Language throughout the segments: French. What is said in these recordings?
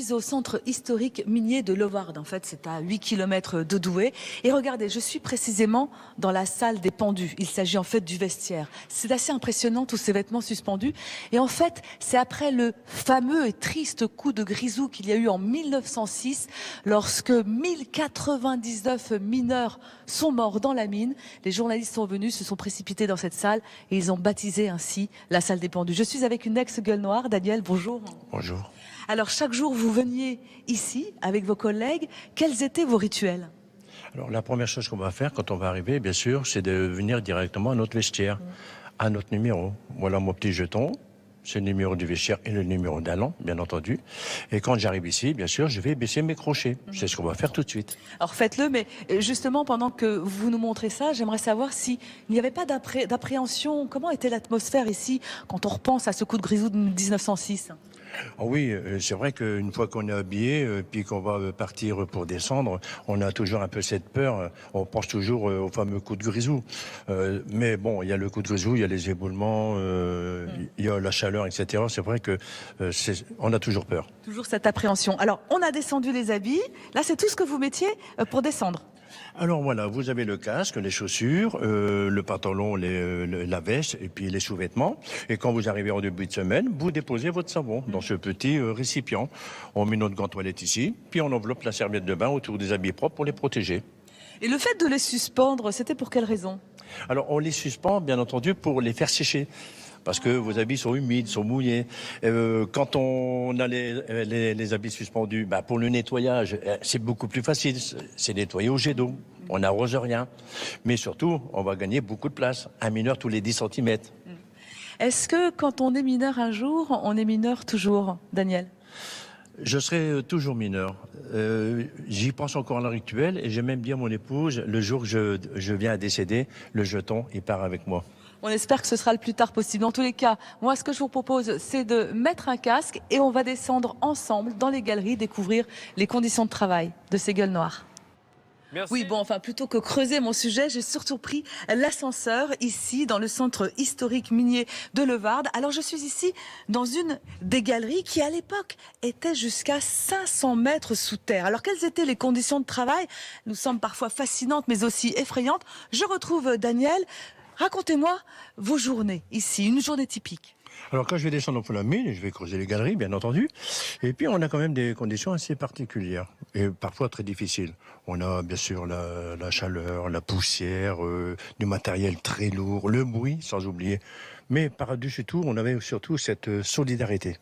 suis au centre historique minier de Leeuwarden. En fait, c'est à 8 km de Douai. Et regardez, je suis précisément dans la salle des pendus. Il s'agit en fait du vestiaire. C'est assez impressionnant, tous ces vêtements suspendus. Et en fait, c'est après le fameux et triste coup de grisou qu'il y a eu en 1906, lorsque 1099 mineurs sont morts dans la mine. Les journalistes sont venus, se sont précipités dans cette salle et ils ont baptisé ainsi la salle des pendus. Je suis avec une ex-gueule noire. Daniel, bonjour. Bonjour. Alors chaque jour, vous veniez ici avec vos collègues. Quels étaient vos rituels? Alors la première chose qu'on va faire quand on va arriver, bien sûr, c'est de venir directement à notre vestiaire, à notre numéro. Voilà mon petit jeton, c'est le numéro du vestiaire et le numéro d'allant, bien entendu. Et quand j'arrive ici, bien sûr, je vais baisser mes crochets. C'est ce qu'on va faire tout de suite. Alors faites-le, mais justement, pendant que vous nous montrez ça, j'aimerais savoir s'il n'y avait pas d'appréhension. Comment était l'atmosphère ici quand on repense à ce coup de grisou de 1906? Ah oui, c'est vrai qu'une fois qu'on est habillé, puis qu'on va partir pour descendre, on a toujours un peu cette peur. On pense toujours au fameux coup de grisou. Mais bon, il y a le coup de grisou, il y a les éboulements, il y a la chaleur, etc. C'est vrai que on a toujours peur. Toujours cette appréhension. Alors, on a descendu les habits. Là, c'est tout ce que vous mettiez pour descendre. Alors voilà, vous avez le casque, les chaussures, le pantalon, la veste et puis les sous-vêtements. Et quand vous arrivez en début de semaine, vous déposez votre savon dans ce petit récipient. On met notre gant toilette ici, puis on enveloppe la serviette de bain autour des habits propres pour les protéger. Et le fait de les suspendre, c'était pour quelle raison? Alors on les suspend, bien entendu, pour les faire sécher. Parce que vos habits sont humides, sont mouillés. Quand on a les habits suspendus, pour le nettoyage, c'est beaucoup plus facile. C'est nettoyé au jet d'eau. On n'arrose rien. Mais surtout, on va gagner beaucoup de place. Un mineur tous les 10 cm. Est-ce que quand on est mineur un jour, on est mineur toujours, Daniel? Je serai toujours mineur. J'y pense encore à l'heure actuelle et j'ai même dit à mon épouse, le jour que je viens à décéder, le jeton, il part avec moi. On espère que ce sera le plus tard possible. En tous les cas, moi, ce que je vous propose, c'est de mettre un casque et on va descendre ensemble dans les galeries, découvrir les conditions de travail de ces gueules noires. Merci. Oui, bon, enfin, plutôt que creuser mon sujet, j'ai surtout pris l'ascenseur ici, dans le centre historique minier de Leeuwarden. Alors, je suis ici dans une des galeries qui, à l'époque, était jusqu'à 500 mètres sous terre. Alors, quelles étaient les conditions de travail? Nous semblent parfois fascinantes, mais aussi effrayantes. Je retrouve Daniel. Racontez-moi vos journées ici, une journée typique. Alors quand je vais descendre pour la mine, je vais creuser les galeries, bien entendu. Et puis on a quand même des conditions assez particulières et parfois très difficiles. On a bien sûr la chaleur, la poussière, du matériel très lourd, le bruit, sans oublier. Mais par-dessus tout, on avait surtout cette solidarité.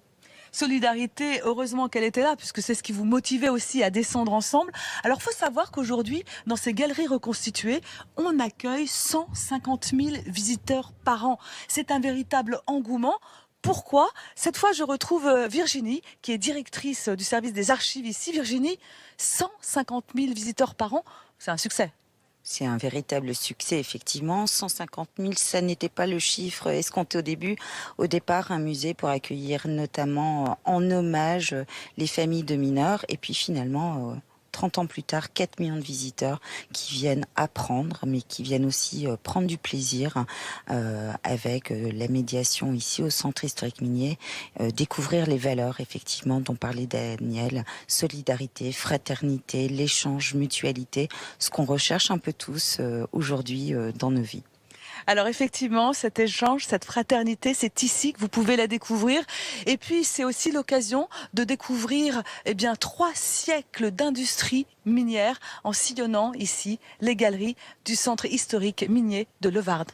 Solidarité, heureusement qu'elle était là, puisque c'est ce qui vous motivait aussi à descendre ensemble. Alors, il faut savoir qu'aujourd'hui, dans ces galeries reconstituées, on accueille 150 000 visiteurs par an. C'est un véritable engouement. Pourquoi? Cette fois, je retrouve Virginie, qui est directrice du service des archives ici. Virginie, 150 000 visiteurs par an, c'est un succès. C'est un véritable succès, effectivement. 150 000, ça n'était pas le chiffre escompté au début. Au départ, un musée pour accueillir notamment en hommage les familles de mineurs. Et puis finalement, 30 ans plus tard, 4 millions de visiteurs qui viennent apprendre, mais qui viennent aussi prendre du plaisir avec la médiation ici au centre historique minier, découvrir les valeurs, effectivement, dont parlait Daniel, solidarité, fraternité, l'échange, mutualité, ce qu'on recherche un peu tous aujourd'hui dans nos vies. Alors effectivement, cet échange, cette fraternité, c'est ici que vous pouvez la découvrir. Et puis c'est aussi l'occasion de découvrir 3 siècles d'industrie minière en sillonnant ici les galeries du centre historique minier de Leeuwarden.